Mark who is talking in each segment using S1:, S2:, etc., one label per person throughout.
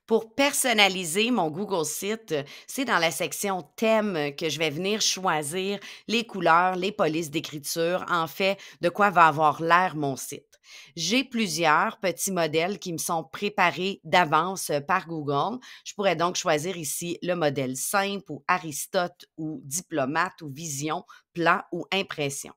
S1: Pour personnaliser mon Google Site, c'est dans la section thème que je vais venir choisir les couleurs, les polices d'écriture, en fait, de quoi va avoir l'air mon site. J'ai plusieurs petits modèles qui me sont préparés d'avance par Google. Je pourrais donc choisir ici le modèle simple ou Aristote ou diplomate ou vision, plan ou impression.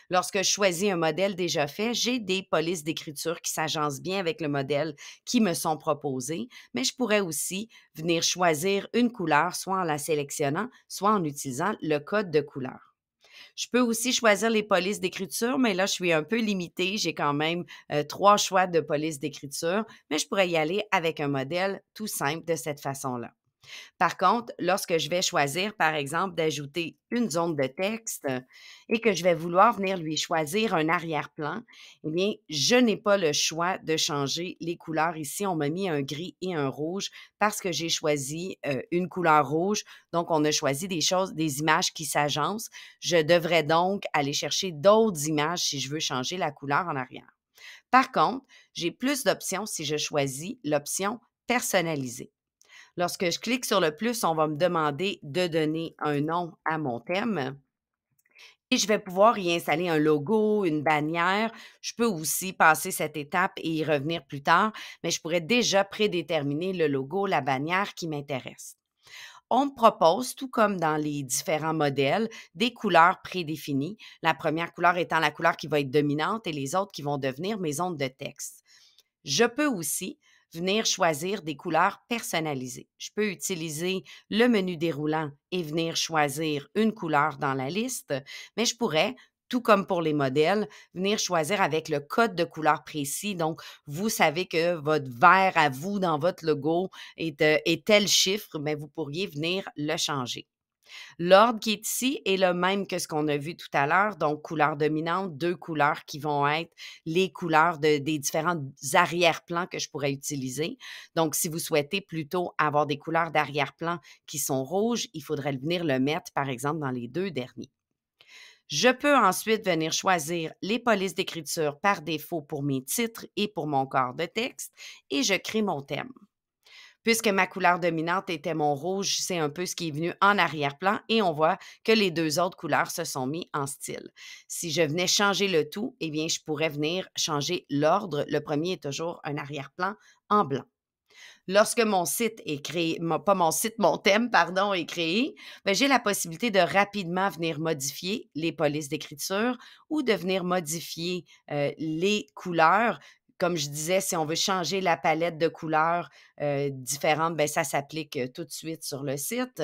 S1: Lorsque je choisis un modèle déjà fait, j'ai des polices d'écriture qui s'agencent bien avec le modèle qui me sont proposés, mais je pourrais aussi venir choisir une couleur, soit en la sélectionnant, soit en utilisant le code de couleur. Je peux aussi choisir les polices d'écriture, mais là, je suis un peu limitée. J'ai quand même 3 choix de polices d'écriture, mais je pourrais y aller avec un modèle tout simple de cette façon-là. Par contre, lorsque je vais choisir, par exemple, d'ajouter une zone de texte et que je vais vouloir venir lui choisir un arrière-plan, eh bien, je n'ai pas le choix de changer les couleurs. Ici, on m'a mis un gris et un rouge parce que j'ai choisi une couleur rouge. Donc, on a choisi des choses, des images qui s'agencent. Je devrais donc aller chercher d'autres images si je veux changer la couleur en arrière. Par contre, j'ai plus d'options si je choisis l'option personnaliser. Lorsque je clique sur le plus, on va me demander de donner un nom à mon thème et je vais pouvoir y installer un logo, une bannière. Je peux aussi passer cette étape et y revenir plus tard, mais je pourrais déjà prédéterminer le logo, la bannière qui m'intéresse. On me propose, tout comme dans les différents modèles, des couleurs prédéfinies. La première couleur étant la couleur qui va être dominante et les autres qui vont devenir mes zones de texte. Je peux aussi venir choisir des couleurs personnalisées. Je peux utiliser le menu déroulant et venir choisir une couleur dans la liste, mais je pourrais, tout comme pour les modèles, venir choisir avec le code de couleur précis. Donc, vous savez que votre vert à vous dans votre logo est tel chiffre, mais vous pourriez venir le changer. L'ordre qui est ici est le même que ce qu'on a vu tout à l'heure, donc couleur dominante, 2 couleurs qui vont être les couleurs des différents arrière-plans que je pourrais utiliser. Donc, si vous souhaitez plutôt avoir des couleurs d'arrière-plan qui sont rouges, il faudrait venir le mettre, par exemple, dans les 2 derniers. Je peux ensuite venir choisir les polices d'écriture par défaut pour mes titres et pour mon corps de texte et je crée mon thème. Puisque ma couleur dominante était mon rouge, c'est un peu ce qui est venu en arrière-plan et on voit que les 2 autres couleurs se sont mis en style. Si je venais changer le tout, eh bien, je pourrais venir changer l'ordre. Le premier est toujours un arrière-plan en blanc. Lorsque mon site est créé, pas mon site, mon thème, pardon, est créé, ben, j'ai la possibilité de rapidement venir modifier les polices d'écriture ou de venir modifier les couleurs. Comme je disais, si on veut changer la palette de couleurs différentes, ben, ça s'applique tout de suite sur le site.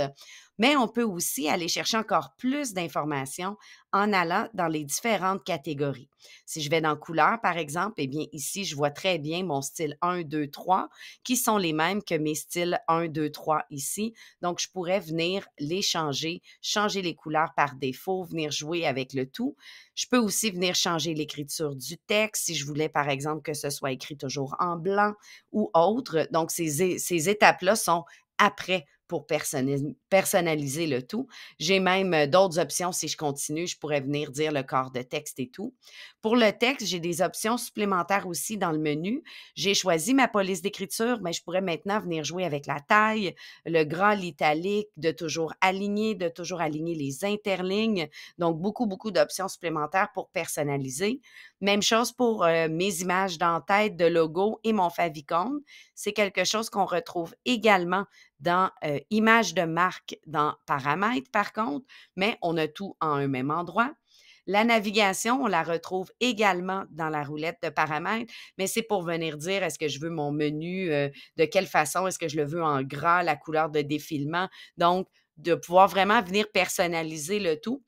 S1: Mais on peut aussi aller chercher encore plus d'informations en allant dans les différentes catégories. Si je vais dans couleurs, par exemple, eh bien, ici, je vois très bien mon style 1, 2, 3 qui sont les mêmes que mes styles 1, 2, 3 ici. Donc, je pourrais venir les changer, changer les couleurs par défaut, venir jouer avec le tout. Je peux aussi venir changer l'écriture du texte si je voulais, par exemple, que ce soit écrit toujours en blanc ou autre. Donc, ces étapes-là sont après pour personnaliser le tout. J'ai même d'autres options si je continue. Je pourrais venir dire le corps de texte et tout. Pour le texte, j'ai des options supplémentaires aussi dans le menu. J'ai choisi ma police d'écriture, mais je pourrais maintenant venir jouer avec la taille, le gras, l'italique, de toujours aligner les interlignes. Donc, beaucoup, beaucoup d'options supplémentaires pour personnaliser. Même chose pour mes images d'en-tête, de logo et mon favicon. C'est quelque chose qu'on retrouve également dans images de marque dans paramètres, par contre, mais on a tout en un même endroit. La navigation, on la retrouve également dans la roulette de paramètres, mais c'est pour venir dire est-ce que je veux mon menu, de quelle façon, est-ce que je le veux en gras, la couleur de défilement. Donc, de pouvoir vraiment venir personnaliser le tout.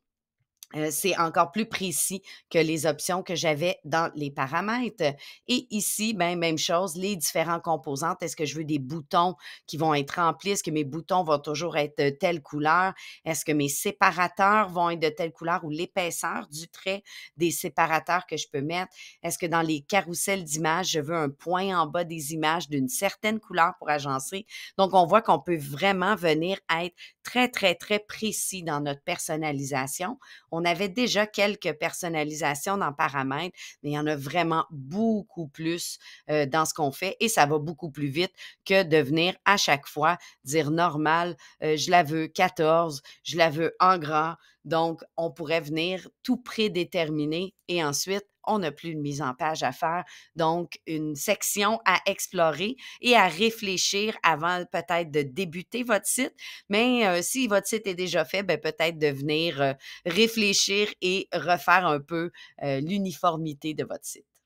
S1: C'est encore plus précis que les options que j'avais dans les paramètres. Et ici, ben, même chose, les différentes composantes. Est-ce que je veux des boutons qui vont être remplis? Est-ce que mes boutons vont toujours être de telle couleur? Est-ce que mes séparateurs vont être de telle couleur ou l'épaisseur du trait des séparateurs que je peux mettre? Est-ce que dans les carousels d'images, je veux un point en bas des images d'une certaine couleur pour agencer? Donc, on voit qu'on peut vraiment venir être très, très, très précis dans notre personnalisation. On avait déjà quelques personnalisations dans paramètres, mais il y en a vraiment beaucoup plus dans ce qu'on fait et ça va beaucoup plus vite que de venir à chaque fois dire normal, je la veux 14, je la veux en grand. Donc, on pourrait venir tout prédéterminer et ensuite, on n'a plus de mise en page à faire. Donc, une section à explorer et à réfléchir avant peut-être de débuter votre site. Mais si votre site est déjà fait, ben, peut-être de venir réfléchir et refaire un peu l'uniformité de votre site.